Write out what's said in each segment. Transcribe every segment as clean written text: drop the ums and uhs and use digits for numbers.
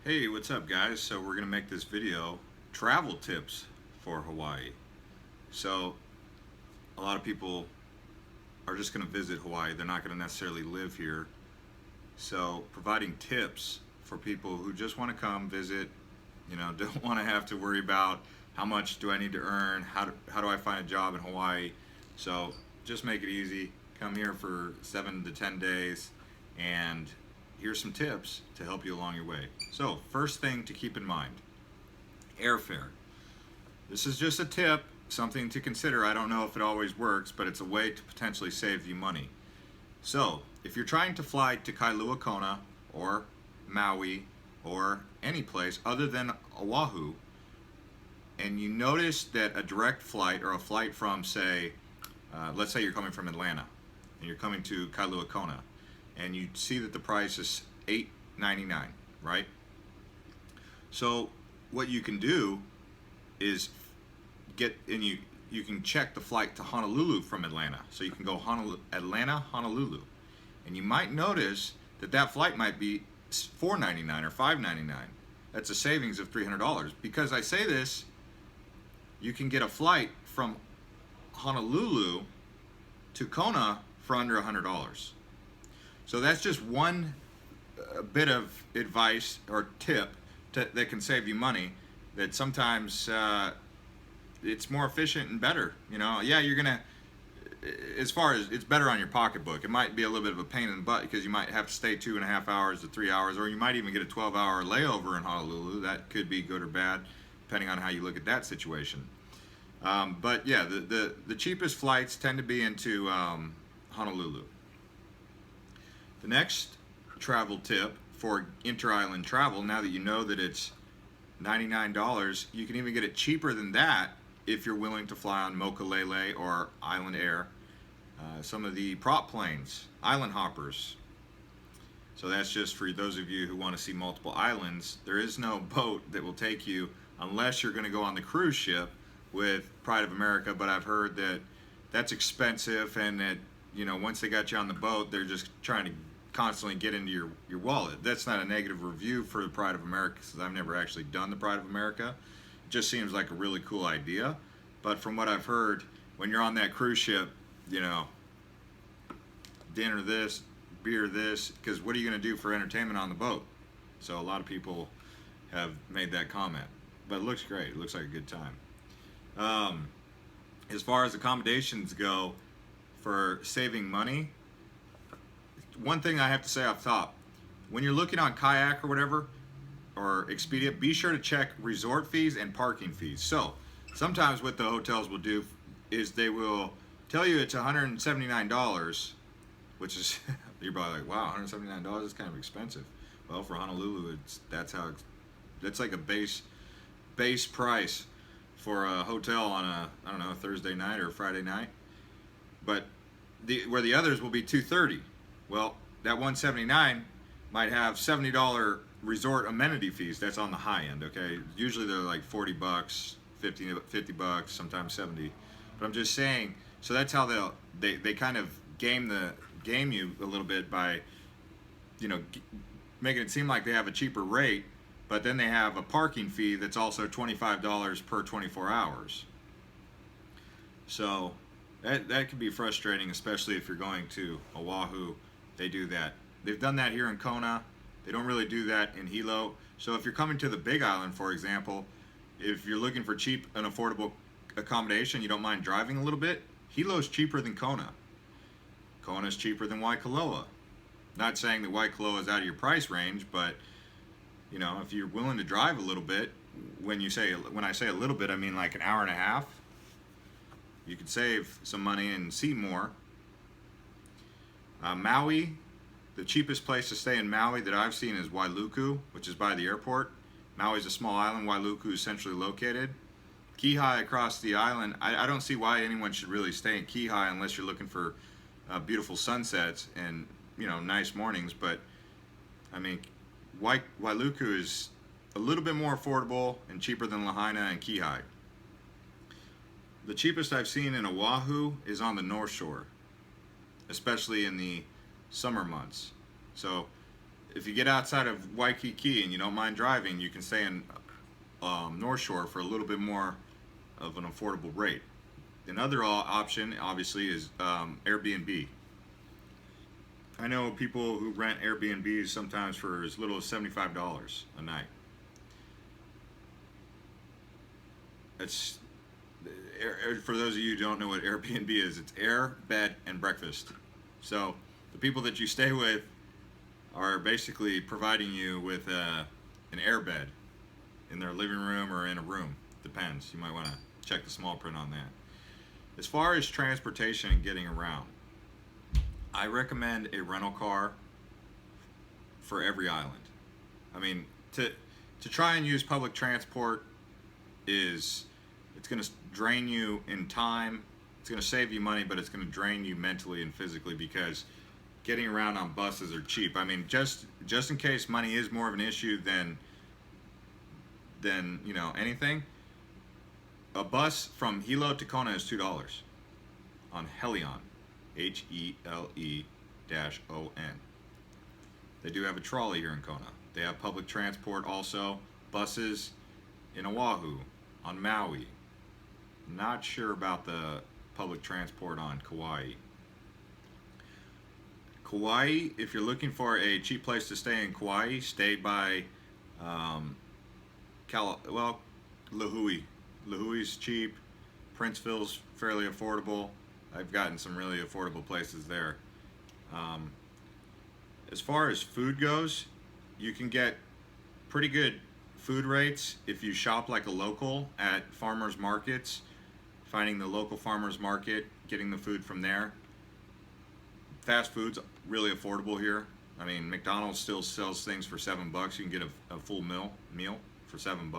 Hey, what's up guys? So we're gonna make this video travel tips for Hawaii. So a lot of people are just gonna visit Hawaii. They're not gonna necessarily live here. So providing tips for people who just wanna come visit, don't wanna have to worry about how much do I need to earn, how do I find a job in Hawaii. So just make it easy. Come here for 7 to 10 days and here's some tips to help you along your way. So, first thing to keep in mind, airfare. This is just a tip, something to consider. I don't know if it always works, but it's a way to potentially save you money. So, if you're trying to fly to Kailua Kona or Maui or any place other than Oahu, and you notice that a direct flight or a flight from, say, let's say you're coming from Atlanta and you're coming to Kailua Kona, and you see that the price is $8.99, right? So what you can do is you can check the flight to Honolulu from Atlanta. So you can go Atlanta, Honolulu, and you might notice that that flight might be $4.99 or $5.99. That's a savings of $300. Because I say this, you can get a flight from Honolulu to Kona for under $100. So that's just one bit of advice or tip that can save you money. That sometimes it's more efficient and better. Yeah, you're gonna, as far as it's better on your pocketbook. It might be a little bit of a pain in the butt because you might have to stay 2.5 hours to 3 hours, or you might even get a 12-hour layover in Honolulu. That could be good or bad, depending on how you look at that situation. But yeah, the cheapest flights tend to be into Honolulu. The next travel tip for inter-island travel, now that you know that it's $99, you can even get it cheaper than that if you're willing to fly on Mokulele or Island Air, some of the prop planes, island hoppers. So that's just for those of you who want to see multiple islands. There is no boat that will take you unless you're going to go on the cruise ship with Pride of America, but I've heard that that's expensive and that, once they got you on the boat, they're just trying to constantly get into your wallet. That's not a negative review for the Pride of America because I've never actually done the Pride of America. It just seems like a really cool idea. But from what I've heard, when you're on that cruise ship, dinner this, beer this, because what are you going to do for entertainment on the boat? So a lot of people have made that comment. But it looks great. It looks like a good time. As far as accommodations go, for saving money, one thing I have to say off top, when you're looking on Kayak or whatever, or Expedia, be sure to check resort fees and parking fees. So sometimes what the hotels will do is they will tell you it's $179, which is, you're probably like, wow, $179 is kind of expensive. Well, for Honolulu, that's like a base price for a hotel on a Thursday night or a Friday night. But where the others will be $230. Well, that $179 might have $70 resort amenity fees. That's on the high end, okay? Usually they're like $40, $50, sometimes 70. But I'm just saying, so that's how they kind of game you a little bit by, making it seem like they have a cheaper rate, but then they have a parking fee that's also $25 per 24 hours. So that can be frustrating, especially if you're going to Oahu. They do that. They've done that here in Kona. They don't really do that in Hilo. So if you're coming to the Big Island, for example, if you're looking for cheap and affordable accommodation, you don't mind driving a little bit, Hilo's cheaper than Kona. Kona's cheaper than Waikoloa. Not saying that Waikoloa is out of your price range, but if you're willing to drive a little bit, when I say a little bit, I mean like an hour and a half, you could save some money and see more. Maui, the cheapest place to stay in Maui that I've seen is Wailuku, which is by the airport. Maui's a small island. Wailuku is centrally located. Kihei across the island, I don't see why anyone should really stay in Kihei unless you're looking for beautiful sunsets and nice mornings. But I mean, Wailuku is a little bit more affordable and cheaper than Lahaina and Kihei. The cheapest I've seen in Oahu is on the North Shore, especially in the summer months. So if you get outside of Waikiki and you don't mind driving, you can stay in North Shore for a little bit more of an affordable rate. Another option, obviously, is Airbnb. I know people who rent Airbnbs sometimes for as little as $75 a night. It's for those of you who don't know what Airbnb is, it's air, bed, and breakfast. So the people that you stay with are basically providing you with an air bed in their living room or in a room. Depends. You might want to check the small print on that. As far as transportation and getting around, I recommend a rental car for every island. I mean, to try and use public transport it's going to drain you in time. It's going to save you money, but it's going to drain you mentally and physically because getting around on buses are cheap. I mean, just in case money is more of an issue than anything, a bus from Hilo to Kona is $2 on Helion, HELE-ON. They do have a trolley here in Kona. They have public transport also, buses in Oahu, on Maui. Not sure about the public transport on Kauai. Kauai, if you're looking for a cheap place to stay in Kauai, stay by Lahui. Lahui's cheap. Princeville's fairly affordable. I've gotten some really affordable places there. As far as food goes, you can get pretty good food rates if you shop like a local at farmers markets, finding the local farmers market, getting the food from there. Fast food's really affordable here. I mean, McDonald's still sells things for $7. You can get a full meal for $7.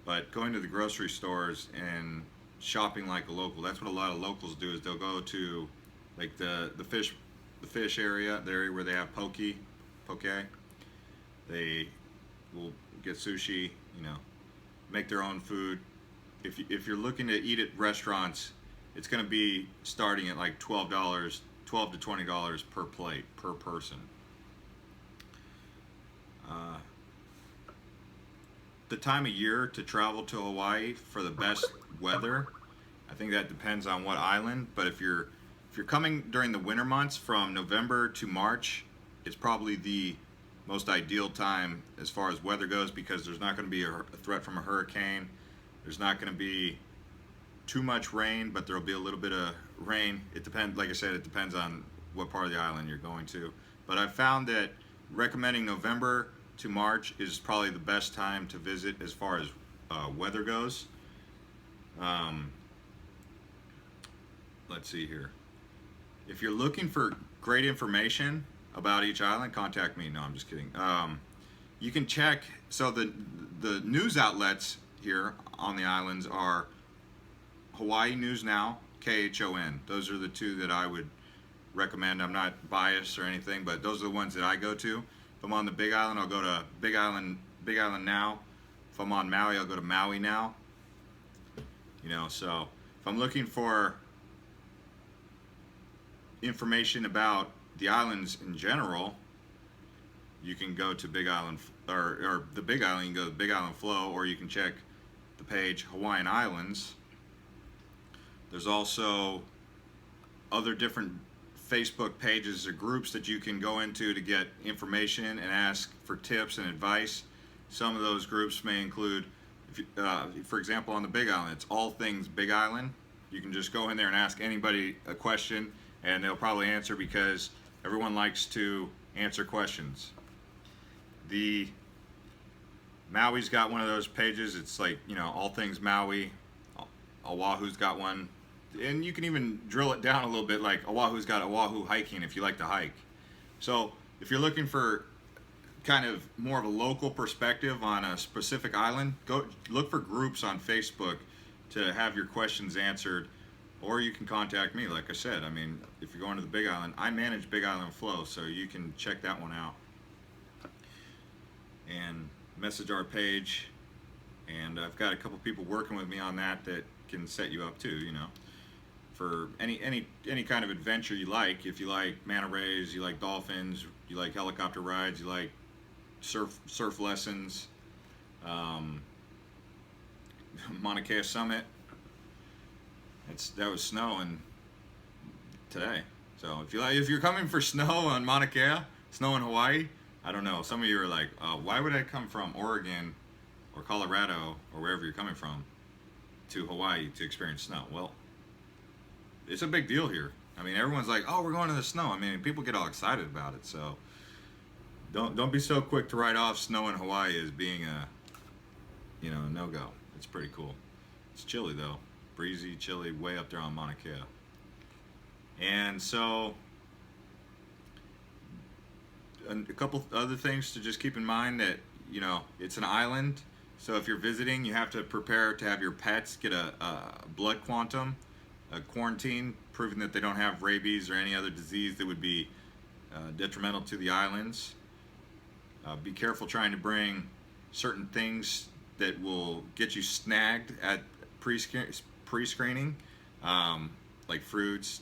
But going to the grocery stores and shopping like a local, that's what a lot of locals do, is they'll go to like the fish area, the area where they have poke. They will get sushi, make their own food. If you're looking to eat at restaurants, it's going to be starting at like $12 to $20 per plate per person. The time of year to travel to Hawaii for the best weather, I think that depends on what island, but if you're coming during the winter months from November to March, it's probably the most ideal time as far as weather goes, because there's not going to be a threat from a hurricane. There's not going to be too much rain, but there'll be a little bit of rain. It depends, like I said, it depends on what part of the island you're going to. But I've found that recommending November to March is probably the best time to visit as far as weather goes. Let's see here. If you're looking for great information about each island, contact me. No, I'm just kidding. You can check, so the news outlets here on the islands are Hawaii News Now, KHON. Those are the two that I would recommend. I'm not biased or anything, but those are the ones that I go to. If I'm on the Big Island, I'll go to Big Island Now. If I'm on Maui, I'll go to Maui Now. So if I'm looking for information about the islands in general, you can go to Big Island, or the Big Island, you can go to Big Island Flow, or you can check the page Hawaiian Islands. There's also other different Facebook pages or groups that you can go into to get information and ask for tips and advice. Some of those groups may include, for example, on the Big Island, it's all things Big Island. You can just go in there and ask anybody a question, and they'll probably answer, because everyone likes to answer questions. The Maui's got one of those pages. It's like, all things Maui. Oahu's got one. And you can even drill it down a little bit, like Oahu's got Oahu hiking if you like to hike. So if you're looking for kind of more of a local perspective on a specific island, go look for groups on Facebook to have your questions answered, or you can contact me. Like I said, I mean, if you're going to the Big Island, I manage Big Island Flow, so you can check that one out and message our page. And I've got a couple people working with me on that can set you up too. for any kind of adventure you like. If you like manta rays, you like dolphins, you like helicopter rides, you like surf lessons, Mauna Kea Summit. That was snowing today. So if you're coming for snow on Mauna Kea, snow in Hawaii, I don't know. Some of you are like, why would I come from Oregon or Colorado or wherever you're coming from to Hawaii to experience snow? Well, it's a big deal here. I mean, everyone's like, oh, we're going to the snow. I mean, people get all excited about it. So don't be so quick to write off snow in Hawaii as being a no-go. It's pretty cool. It's chilly though, breezy, chilly, way up there on Mauna Kea. And so a couple other things to just keep in mind, that it's an island, so if you're visiting, you have to prepare to have your pets get a blood quantum, a quarantine, proving that they don't have rabies or any other disease that would be detrimental to the islands. Be careful trying to bring certain things that will get you snagged at pre-screening, like fruits,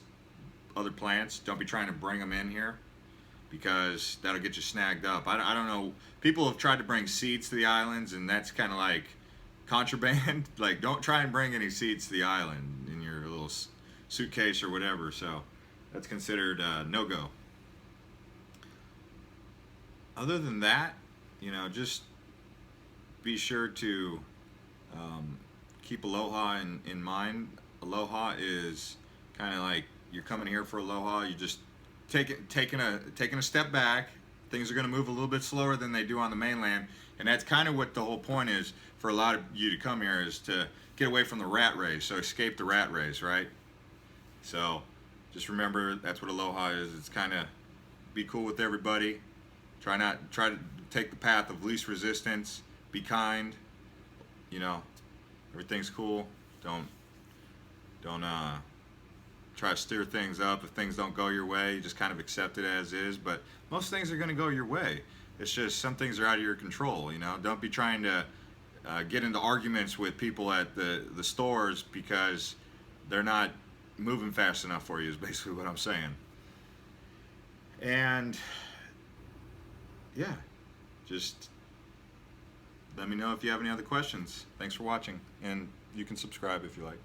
other plants. Don't be trying to bring them in here, because that'll get you snagged up. I don't know. People have tried to bring seeds to the islands, and that's kind of like contraband. Like, don't try and bring any seeds to the island in your little suitcase or whatever. So that's considered no-go. Other than that, just be sure to keep aloha in mind. Aloha is kind of like, you're coming here for aloha. You just taking a step back. Things are going to move a little bit slower than they do on the mainland, and that's kind of what the whole point is for a lot of you to come here, is to get away from the rat race. So escape the rat race, right? So just remember, that's what aloha is. It's kind of be cool with everybody. Try to take the path of least resistance. Be kind. Everything's cool. Don't try to steer things up. If things don't go your way, you just kind of accept it as is. But most things are going to go your way. It's just some things are out of your control. Don't be trying to get into arguments with people at the stores because they're not moving fast enough for you, is basically what I'm saying. And yeah, just let me know if you have any other questions. Thanks for watching, and you can subscribe if you like.